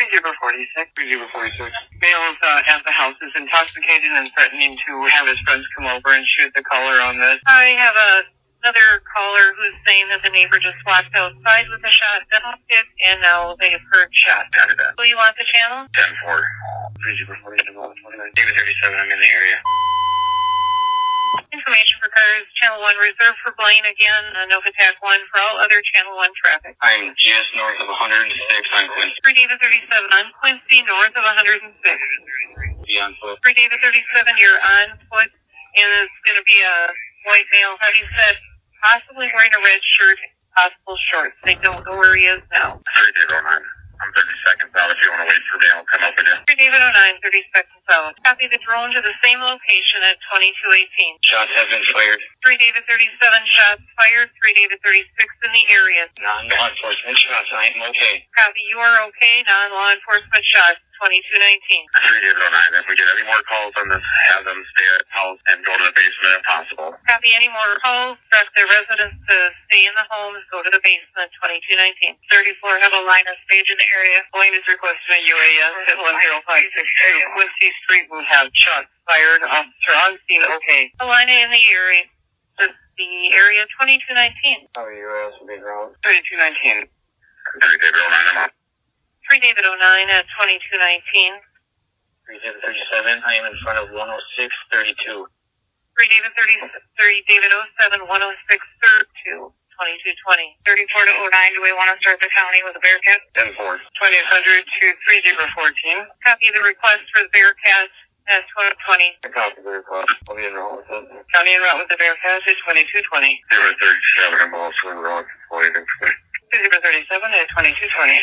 3-0-46. 3-0-46. Male's at the house is intoxicated and threatening to have his friends come over and shoot the caller on this. I have another caller who's saying that the neighbor just walked outside with a shotgun stick and now they have heard shots. Got it. So you want the channel? 10-4. 3-0-48. 29. David 37, I'm in the area. Information for cars, Channel 1 reserved for Blaine again, Anoka TAC 1 for all other Channel 1 traffic. I'm just north of 106 on Quincy. 3 David 37 on Quincy, north of 106. Be on foot. 3 David 37, you're on foot, and it's going to be a white male, heavy set, possibly wearing a red shirt, possible shorts. They don't know where he is now. 3 David 09. I'm 30 seconds out. If you want to wait for me, I'll come up with you. 3 David 09, 30 seconds out. Copy the drone to the same location at 2218. Shots have been fired. 3 David 37, shots fired. 3 David 36 in the area. Non-law enforcement shots. I am okay. Copy, you are okay. Non-law enforcement shots, 2219. 3 David 09. If we get any more calls on this, have them stay at the house and go to the basement if possible. Copy, any more calls, instruct the residents to stay in the homes, go to the basement, 2219. 34, have a line of stage in the area. Blaine is requesting a UAS at 10562 Quincy Street. We have shots fired. Officer on scene, okay. A line in the area. The area 2219. How are you being around? 3219. 3 David 09, I'm up. 3 David 09 at 2219. 3 David 37, I am in front of 10632. 3 David 3 David 07 10632. 2220. 34 to 09, do we want to start the county with a Bearcat? 10-4. 2800 to 3014. Copy the request for the Bearcat at 1220. I copy the request. I'll be in route with it. County en route with the Bearcat at 2220. 037, I'm also in route for you. 037 at 2220.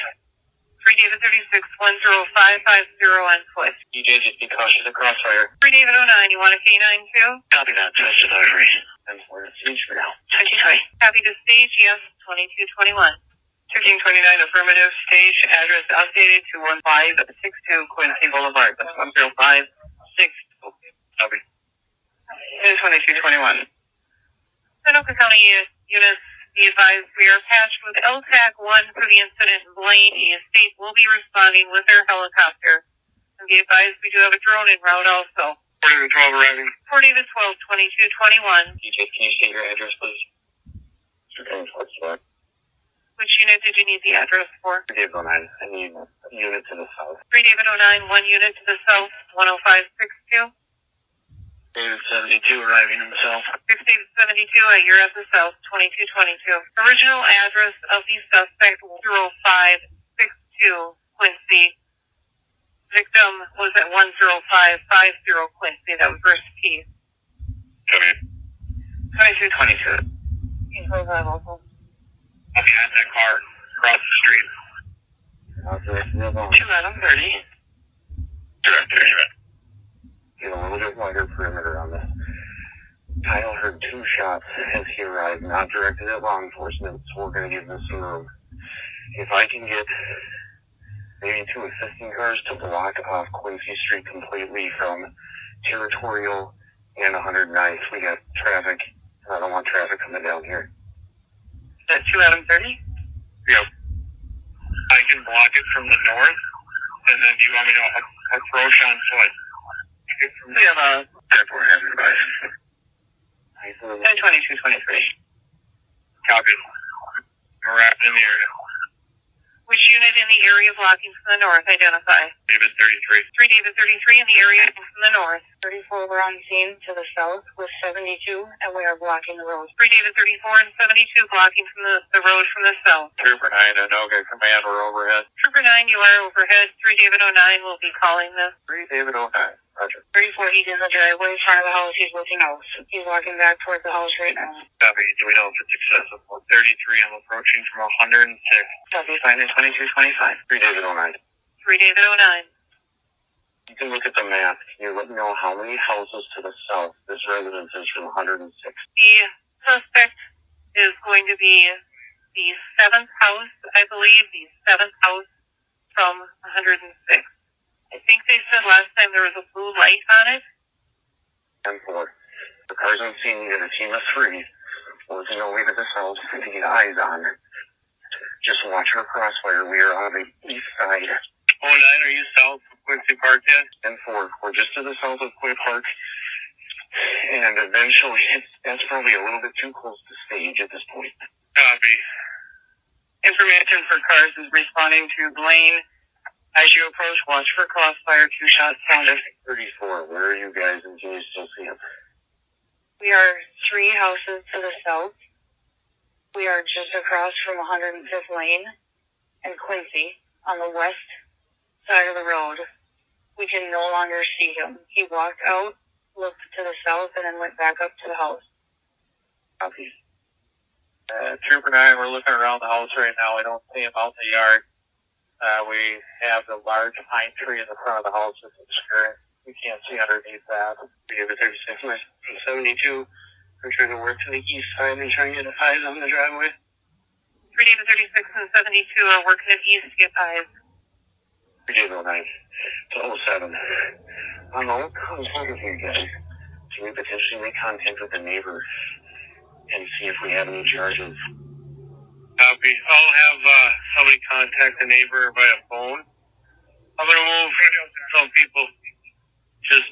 3 David 36 10550 on foot. DJ, just be cautious of crossfire. 3 David 09, you want a K9 too? Copy that. Test delivery. 10-4. Stage for now. 2020. Copy the stage, yes, 2221. 1329 affirmative, stage address updated to 1562 Quincy Boulevard. That's 10562. Copy. 2221. Anoka County units, be advised we are patched with LTAC 1 for the incident in Blaine. The estate will be responding with their helicopter. And be advised we do have a drone en route also. 4 David 12 arriving. 4 David 12, 2221. DJ, can you state your address, please? Okay, what's that? Which unit did you need the address for? 3 David 09. I need a unit to the south. 3 David 09, 1 unit to the south, 10562. David 72 arriving in the south. 6 David 72, you're at the south, 2222. Original address of the suspect, 0562 Quincy. Victim was at 10550 Quincy. That was verse P. Copy. 2222. Hold on, also. I'll be at that car across the street. Two Adam 30. Direct. Get a little bit wider perimeter on this. Kyle heard 2 shots as he arrived, not directed at law enforcement, so we're going to give this some room. If I can get maybe 2 assisting cars to block off Quincy Street completely from Territorial and 109th. We got traffic, and I don't want traffic coming down here. Is that 2 Adam 30? Yep. I can block it from the north, and then do you want me to approach on foot? We have a 10-4 hazard device. 2223. Copy. We're wrapping in the area. Which unit in the area blocking from the north? Identify. David 33. 3 David 33 in the area from the north. 34, we're on scene to the south with 72, and we are blocking the road. 3 David 34 and 72 blocking from the road from the south. Trooper 9, Anoka command, we're overhead. Trooper 9, you are overhead. 3 David 09 will be calling this. 3 David 09. Roger. 34, he's in the driveway in front of the house. He's looking out. He's walking back towards the house right now. Copy. Do we know if it's excessive? 33, I'm approaching from 106. Copy, fine at 2225. 3 David 09. 3 David 09. You can look at the map. Can you let me know how many houses to the south this residence is from 106? The suspect is going to be the 7th house, I believe, the 7th house from 106. I think they said last time there was a blue light on it. 10-4. The car's on scene. You got a team of 3. Working our way to the south to get eyes on. Just watch our crossfire. We are on the east side. 09, are you south of Quincy Park yet? 10-4. We're just to the south of Quincy Park. And eventually, that's probably a little bit too close to stage at this point. Copy. Information for cars is responding to Blaine. As you approach, watch for crossfire. 2 shots sounded. 34. Where are you guys, and can you still see him? We are 3 houses to the south. We are just across from 105th Lane and Quincy on the west side of the road. We can no longer see him. He walked out, looked to the south, and then went back up to the house. Copy. Trooper and I, we're looking around the house right now. We don't see him out in the yard. We have the large pine tree in the front of the house that's obscuring. We can't see underneath that. We have a 36, 72. I'm trying to work to the east side and try and get eyes on the driveway. 3 David 36 and 72 are working at east to get eyes. 3 David 09 to 07. On the comes looking for you guys. Can we potentially make contact with the neighbor and see if we have any charges? Copy. I'll have somebody contact the neighbor via phone. I'm going to move some people just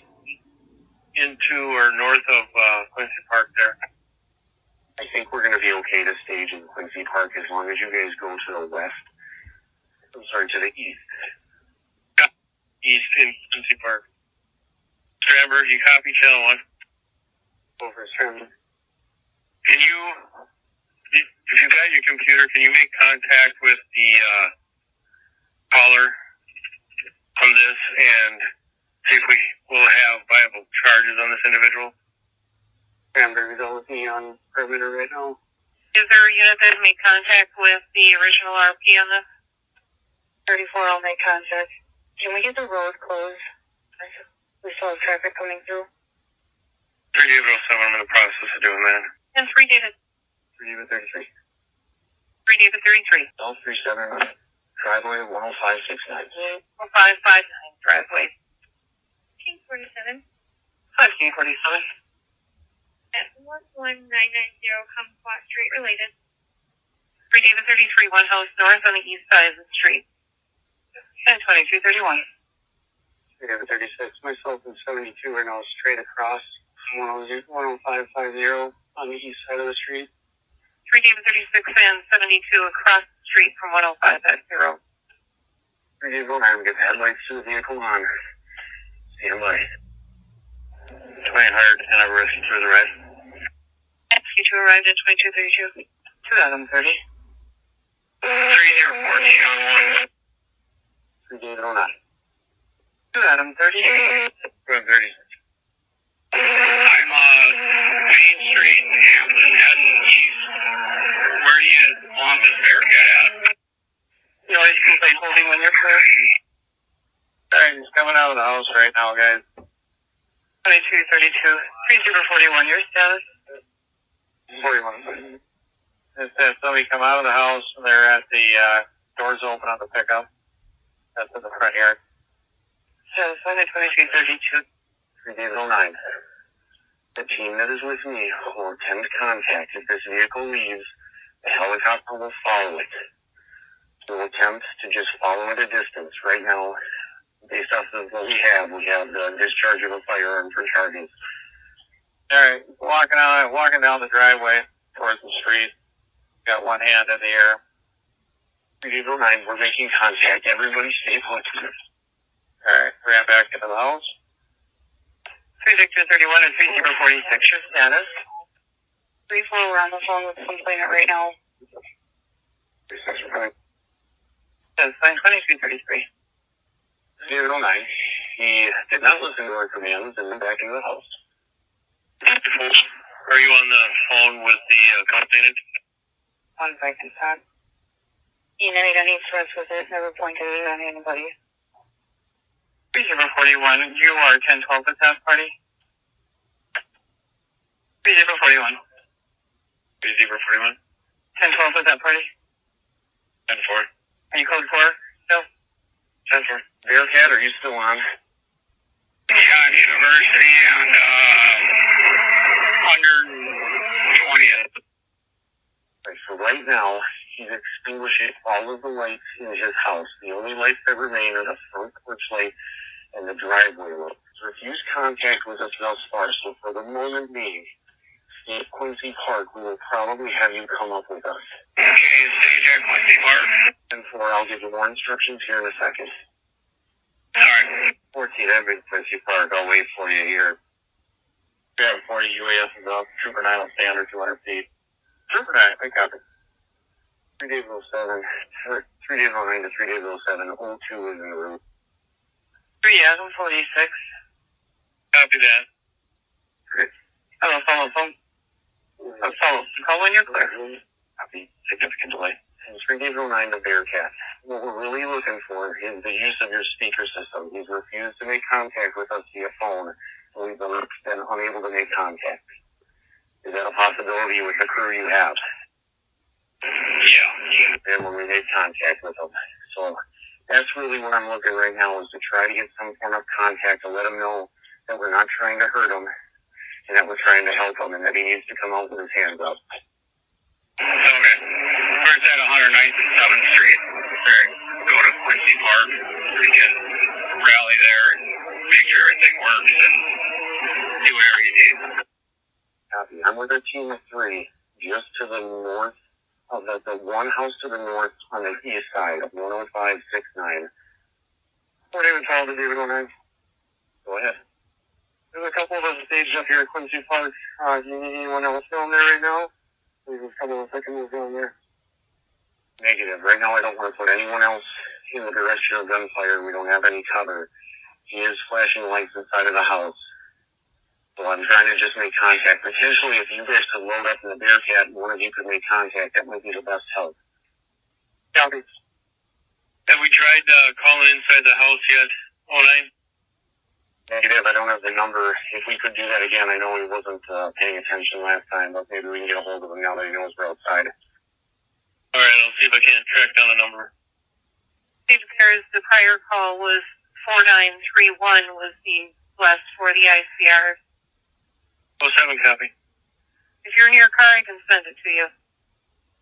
into or north of Quincy Park there. I think we're going to be okay to stage in Quincy Park as long as you guys go to the west. I'm sorry, to the east. East in Quincy Park. Trevor, you copy channel 1? Over, Trevor. Can you, if you got your computer, can you make contact with the caller on this and see if we will have viable charges on this individual? Cranberry's all with me on perimeter right now. Is there a unit that made contact with the original RP on this? 34, I'll make contact. Can we get the road closed? We still have traffic coming through. 3 David 07, I'm in the process of doing that. And 3 David. 3 David 33. 3 David 33. All 37, driveway 10569. 1559 driveway. 1847. 1547. At 11990 Comfort Street related. 3 David 33, one house north on the east side of the street. And 2231. 3 David 36, myself and 72 are now straight across 10550 on the east side of the street. 3 David 36 and 72 across the street from 10550. 3 David 09, get the headlights to the vehicle on. Stand by. 20 hired and a risk through the red. You2 arrived at 2232. 2 Adam 30. 3014 on 1. 3 David 09. 2 Adam 30. 2 Adam 30. I'm Main Street in Hampton heading east. Where are you along this haircut at? You always complain holding when you're clear. Alright, he's coming out of the house right now, guys. 2232. 3041, your status? 41. It says somebody come out of the house and they're at the doors open on the pickup. That's in the front yard. Status 2232. 3 David 09. The team that is with me will attempt contact. If this vehicle leaves, the helicopter will follow it. We'll attempt to just follow at a distance. Right now, based off of what we have the discharge of a firearm for charges. Alright, walking down the driveway towards the street. Got one hand in the air. 3 David 09, we're making contact. Everybody stay put. Alright, ran back into the house. 36231 and 3046, your status? 34, we're on the phone with the complainant right now. 36. Says 2233. David 09, he did not listen to our commands and went back into the house. Are you on the phone with the complainant? One second, Todd. He made any threats with it, never pointed it at anybody. 3041, you are 1012 at that party? 3041. 3041. 1012 at that party? 10-4. Are you code 4? No. 10-4. Bearcat, are you still on? Yeah, University and 120th. Right, so right now, He's extinguishing all of the lights in his house. The only lights that remain are the front porch light and the driveway light. He's refused contact with us thus far, so for the moment being, stay at Quincy Park. We will probably have you come up with us. Okay, stay at Quincy Park. And 4, I'll give you more instructions here in a second. Alright. 14, I've been Quincy Park. I'll wait for you here. 40 UAS is up. Trooper 9 will stay under 200 feet. Trooper 9, I copy. 3 days 07, 3 days 09 to 3 days 07, 02 is en route. 3 Adam 46. Copy that. Great. Hello, follow phone. Call when you're clear. Copy. Significant delay. And 3 days 09 to Bearcat. What we're really looking for is the use of your speaker system. He's refused to make contact with us via phone, and we've been unable to make contact. Is that a possibility with the crew you have? Yeah. And when we make contact with them. So that's really what I'm looking right now, is to try to get some form of contact to let him know that we're not trying to hurt him and that we're trying to help him and that he needs to come out with his hands up. Okay. Where's that 109th and 7th Street? Go to Quincy Park. We can rally there and make sure everything works and do whatever you need. Copy. I'm with a team of 3 just to the north of the one house to the north on the east side of 10569. What name is called to David 09? Go ahead. There's a couple of us staged up here at Quincy Park. Do you need anyone else down there right now? There's a couple of seconds down there. Negative. Right now I don't want to put anyone else in the direction of gunfire. We don't have any cover. He is flashing lights inside of the house. So I'm trying to just make contact. Potentially, if you guys could load up in the Bearcat and one of you could make contact, that might be the best help. Copy. Have we tried calling inside the house yet? 09? Negative. I don't have the number. If we could do that again, I know he wasn't paying attention last time, but maybe we can get a hold of him now that he knows we're outside. Alright, I'll see if I can't track down the number. Steve Cares, the prior call was 4931 was the last for the ICR. 07 copy. If you're in your car, I can send it to you.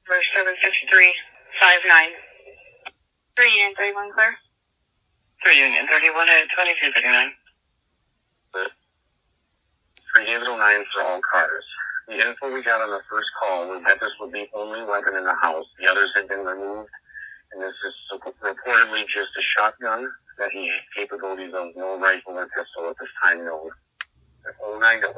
Verse 75359. 3 Union 31 clear. 3 Union 31 at 2259. 3 days 09 for all cars. The info we got on the first call was that this was the only weapon in the house. The others had been removed, and this is reportedly just a shotgun that he has capabilities of, no rifle or pistol at this time known. At 09 to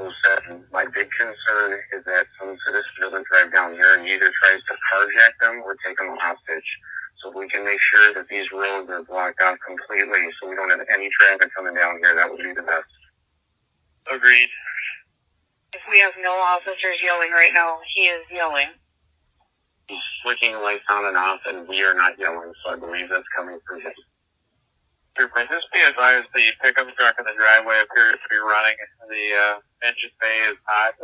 07, my big concern is that some citizen doesn't drive down here and either tries to carjack them or take them hostage. So if we can make sure that these roads are blocked out completely so we don't have any traffic coming down here, that would be the best. Agreed. If we have no officers yelling right now, he is yelling. He's flicking lights on and off, and we are not yelling, so I believe that's coming from him. Trooper, just be advised the pickup truck in the driveway appears to be running. The engine bay is hot.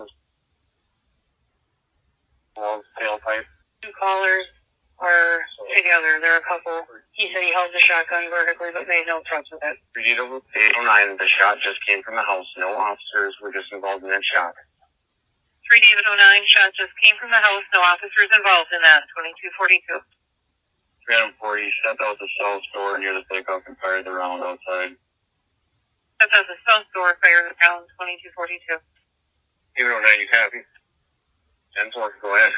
Well, tailpipe. 2 callers are together. There are a couple. He said he held the shotgun vertically but made no threats with it. 3 days 09, the shot just came from the house. No officers were just involved in that shot. 3 David 09, shot just came from the house. No officers involved in that. 2242. 340 stepped out the cell store near the takeoff and fired the round outside. Stepped out the cell store, fired around 2242. David 09, you copy? 10-4, go ahead.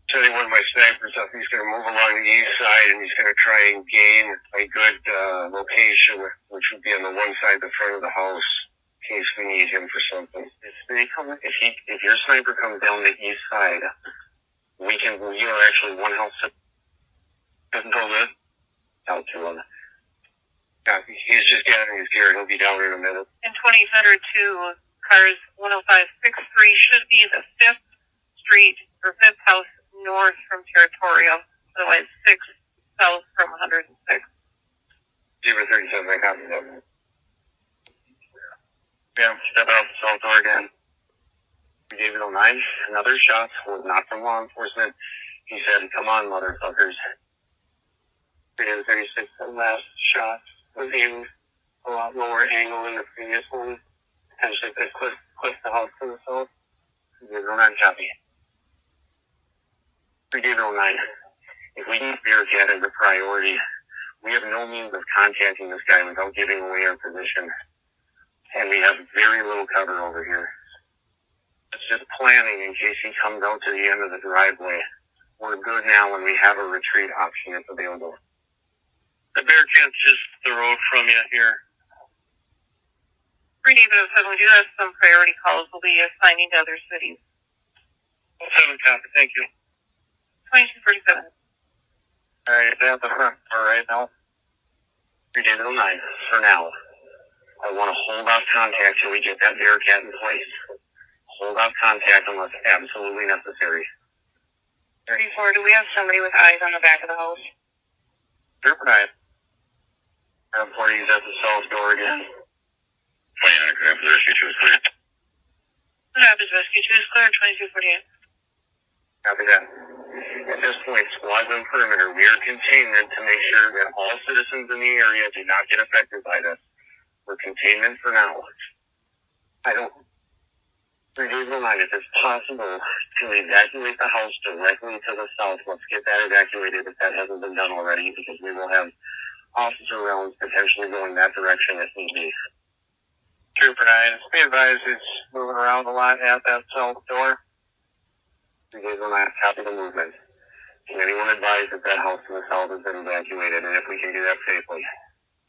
Tell you what, my sniper's up. He's going to move along the east side and he's going to try and gain a good location, which would be on the one side, the front of the house, in case we need him for something. If your sniper comes down the east side, we are actually one house. Doesn't go good. Out to him. Copy. He's just gathering his gear. He'll be down in a minute. In 2002, cars 10563 should be the 5th Street or 5th house north from Territorial. Otherwise, 6th south from 106. 037, I copy that. Yeah, step out the south door again. David 09, another shot was not from law enforcement. He said, "Come on, motherfuckers." 36, the last shot was aimed a lot lower angle than the previous one. Potentially could clip the house to the south. David 09, copy. 3 David 09, If we keep Bearcat as a priority, we have no means of contacting this guy without giving away our position. And we have very little cover over here. It's just planning in case he comes out to the end of the driveway. We're good now when we have a retreat option that's available. The Bearcat's just the road from you here. 3 David 07, we do have some priority calls. We'll be assigning to other cities. 7 copy, thank you. 2247. Alright, is that the front door right now? 3 David 09, for now. I want to hold off contact till we get that Bearcat in place. Hold off contact unless absolutely necessary. 34, do we have somebody with eyes on the back of the house? Sure, Brian. Our employees at the south door again. Blaine, Anoka, the rescue 2 is clear. Rapids rescue 2 is clear, 2248. Copy that. At this point, squads on perimeter, we are containment to make sure that all citizens in the area do not get affected by this. We're containment for now. Please remind if it's possible to evacuate the house directly to the south. Let's get that evacuated if that hasn't been done already, because we will have officer rounds potentially going that direction if need be. Trooper 9, be advised it's moving around a lot at that south door. 3 days on that, copy the movement. Can anyone advise if that house to the south has been evacuated and if we can do that safely?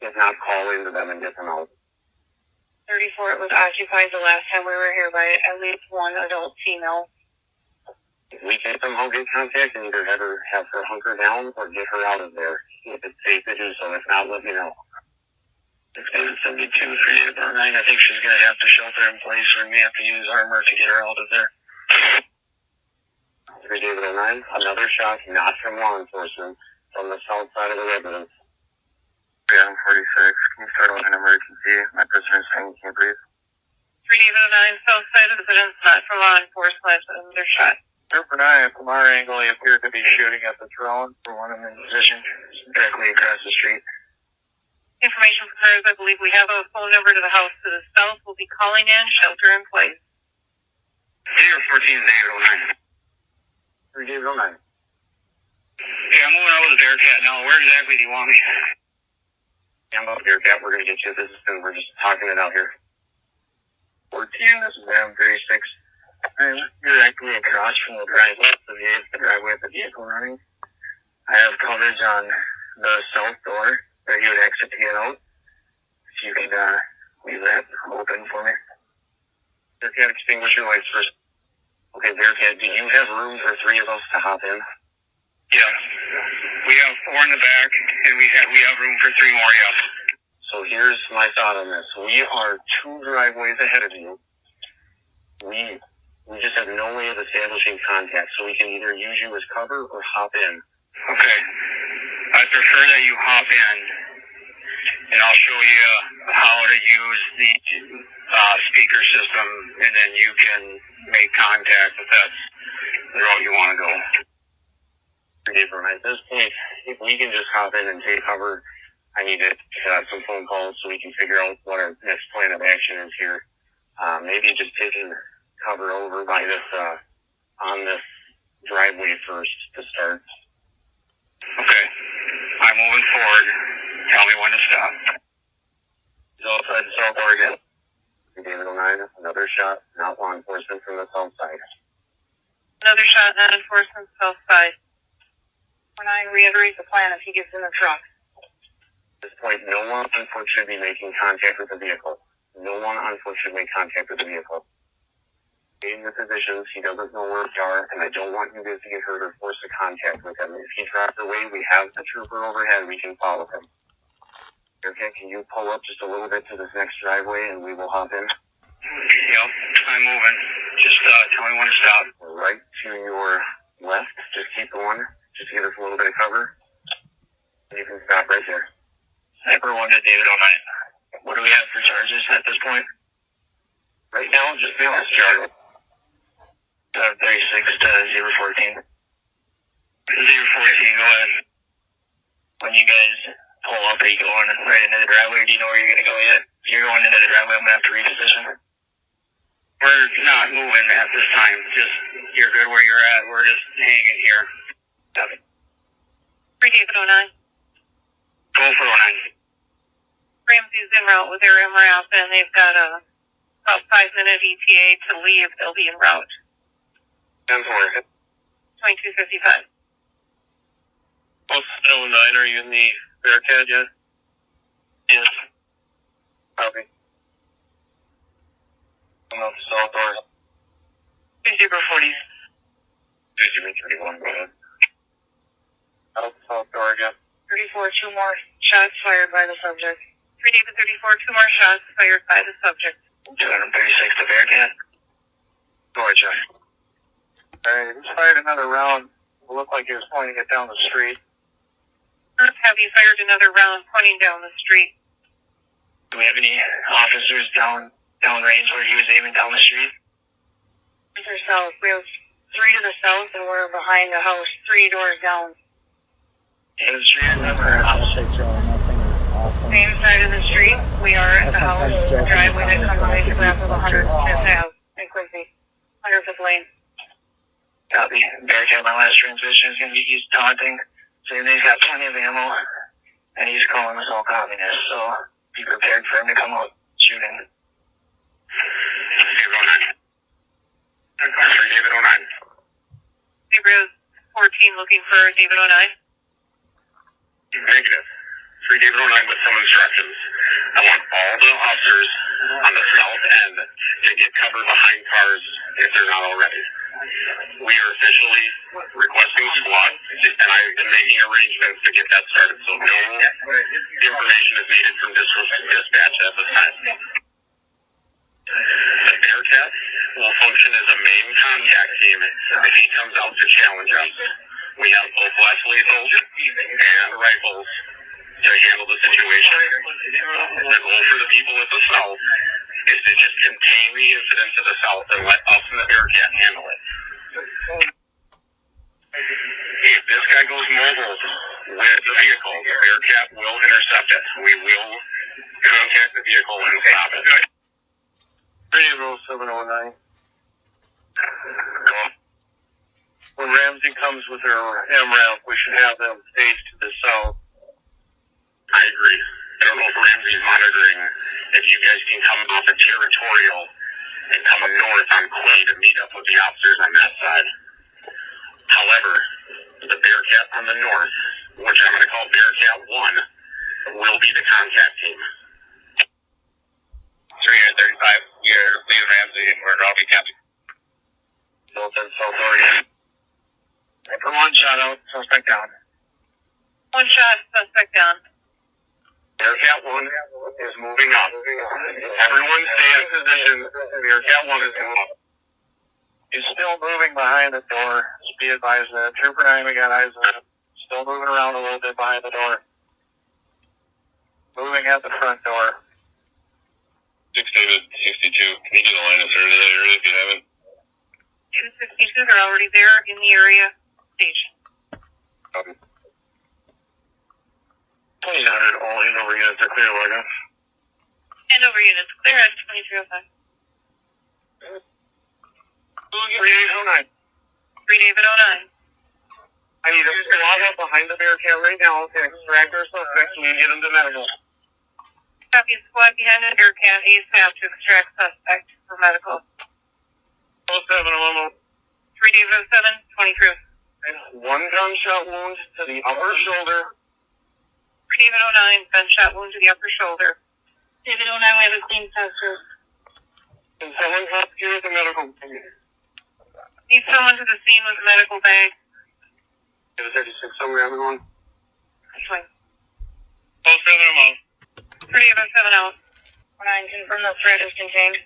If not, call into them and get them out. 34, it was occupied the last time we were here by at least one adult female. If we can somehow get contact and either have her hunker down or get her out of there, if it's safe to do so. If not, let me know. 672, 3 David 09, I think she's going to have to shelter in place, or we may have to use armor to get her out of there. 3 David 09, another shot, not from law enforcement, from the south side of the residence. 3 46, can you start on an emergency? My prisoner is saying he can't breathe. 3 David 09, south side of the residence, not from law enforcement, another shot. Trooper 9, from our angle, he appeared to be shooting at the drone for one of them in position directly across the street. Information confirms, I believe we have a phone number to the house to the south. We'll be calling in, shelter in place. 014, David 09. 3 David 09. Okay, I'm moving over to the Bearcat now. Where exactly do you want me? I'm up here, Cap. We're going to get you this, and we're just talking it out here. 14, this is Adam 36. I'm directly across from the driveway, the driveway with the vehicle running. I have coverage on the south door where he would exit to get out. If you could leave that open for me. Bearcat, extinguish your lights first. Okay, Bearcat, do you have room for 3 of us to hop in? Yeah. We have 4 in the back, and we have room for 3 more, yes. So here's my thought on this. We are 2 driveways ahead of you. We just have no way of establishing contact, so we can either use you as cover or hop in. Okay. I prefer that you hop in, and I'll show you how to use the speaker system, and then you can make contact if that's the route you want to go. At this point, if we can just hop in and take cover, I need to set up some phone calls so we can figure out what our next plan of action is here. Maybe just taking cover over by this, on this driveway first to start. Okay. I'm moving forward. Tell me when to stop. He's outside the south door again. David 09, another shot, not law enforcement from the south side. Another shot, not enforcement, south side. 49, reiterate the plan if he gets in the truck. At this point, no one on foot should be making contact with the vehicle. No one on foot should make contact with the vehicle. Stay in your positions. He doesn't know where we are, and I don't want you guys to get hurt or forced to contact with him. If he drops away, we have the trooper overhead. We can follow him. Okay, can you pull up just a little bit to this next driveway, and we will hop in? Yep, I'm moving. Just tell me when to stop. Right to your left. Just keep going. Just to give us a little bit of cover. And you can stop right there. Sniper 1 to David 09. What do we have for charges at this point? Right now, just the last charge. 36 to 014. 014, go ahead. When you guys pull up, are you going right into the driveway, or do you know where you're going to go yet? If you're going into the driveway, I'm going to have to reposition. We're not moving at this time. Just, you're good where you're at. We're just hanging here. Copy. 3 David 09. Go for 09. Ramsey's en route with their MRAP, and they've got a about 5-minute ETA to leave. They'll be en route. 10-4. 2255. Post 09, are you in the Bearcat yet? Yes. Copy. I'm out the south door. 2040. 31, go ahead. Out the south door again. 34, 2 more shots fired by the subject. 3 David 34, 2 more shots fired by the subject. 236 to Bearcat. Go ahead, Jeff. Alright, he just fired another round. It looked like he was pointing it down the street. Have you fired another round pointing down the street? Do we have any officers downrange where he was aiming down the street? Or south. We have 3 to the south, and we're behind the house, 3 doors down. In the street, Fantastic, Joe. Nothing is awesome. Same side of the street. We are at the house, sometimes the joke in the driveway that comments comes that I off the could graph be of functional. 105th Ave in Quincy. 105th Lane. Copy. Bearcat, my last transmission is going to be he's taunting, saying that he's got plenty of ammo, and he's calling us all communists, so be prepared for him to come out shooting. David 09. 3 David 09. Zebra 14 looking for David 09. Negative. 3 David 09 with some instructions. I want all the officers on the south end to get cover behind cars if they're not already. We are officially requesting SWAT, and I've been making arrangements to get that started, so no information is needed from dispatch at this time. The Bearcat will function as a main contact team if he comes out to challenge us. We have both less lethals and rifles to handle the situation. The goal for the people at the south is to just contain the incident to the south and let us and the Bearcat handle it. If this guy goes mobile with the vehicle, the Bearcat will intercept it. We will contact the vehicle and stop it. 30709. When Ramsey comes with her MRAP, we should have them face to the south. I agree. I don't know if Ramsey's monitoring if you guys can come off of Territorial and come north on Clay to meet up with the officers on that side. However, the Bearcat on the north, which I'm going to call Bearcat 1, will be the contact team. 335, you're leaving Ramsey and we're dropping Captain. Both in South Oregon. For 1 shot out, suspect down. 1 shot, suspect down. Bearcat 1 is moving up. Everyone stay in position. Bearcat 1 is moving up. He's still moving behind the door. Just be advised that. Trooper 9, we got eyes on him. Still moving around a little bit behind the door. Moving at the front door. 6 David 62. Can you get a line of sight to that area if you haven't? 262, they're already there in the area. Stage. 2900, all handover units are clear, Oregon. Handover units clear at 2305. 3809. 3 David 09. I need a squad up behind the Bearcat right now to extract our suspects and get them to medical. Copy, squad behind the Bearcat ASAP to extract suspect for medical. 0711. 3 David 07, 23. 1 gunshot wound to the upper shoulder. 3 David 09, gunshot wound to the upper shoulder. David 09, we have a clean tester. Can someone help you with the medical? Need someone to the scene with a medical bag. It was 36 somewhere on the one. Swing. 07 I'm out. 3 David 07 out. 9, confirm the threat is contained.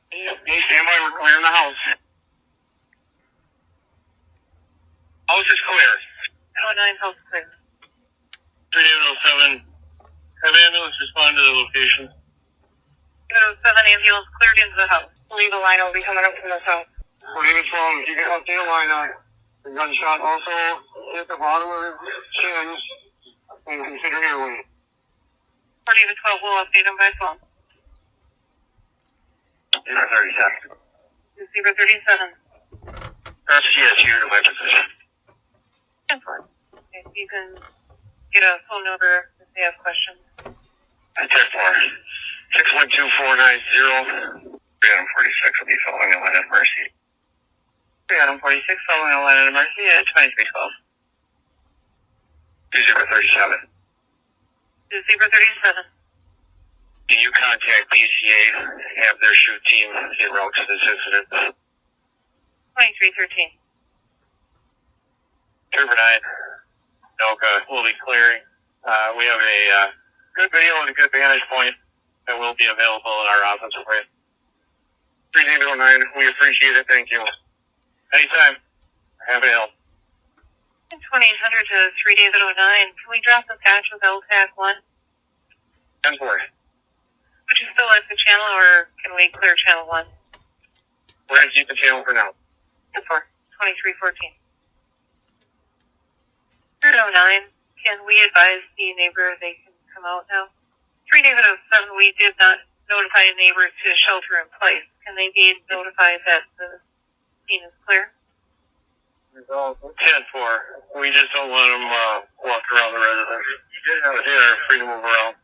Hey, stand by, we're clearing the house. House is clear. 09, house clear. 3807. Have ambulance respond to the location. 07, ambulance cleared into the house. Legal line will be coming up from the south. David's wrong. If you can update a line on the gunshot also hit the bottom of his shins and consider airway. 4 David 12, we'll update him by phone. 37. Zebra 37. That's yes, here to my position. 10-4. If you can get a phone number if they have questions. 10-4. 612-490. 346 will be following a line of mercy. 346 following a line of mercy at 2312. 2037. To Zebra 37. Can you contact BCA, have their shoot team en route to this incident? 2313. Trooper 9, Anoka will be clearing. We have a good video and a good vantage point that will be available in our office for you. 309, we appreciate it. Thank you. Anytime. Happy to help. 2800 to 3809. Can we drop the patch with LTAC 1? 10-4. Would you still like the channel, or can we clear channel 1? We're going to keep the channel for now. 10-4. 2314. 309. Can we advise the neighbor they can come out now? 3 David 07, we did not notify a neighbor to shelter in place. Can they be notified that the scene is clear? 10-4. We just don't want them walking around the residence. They are free to move around.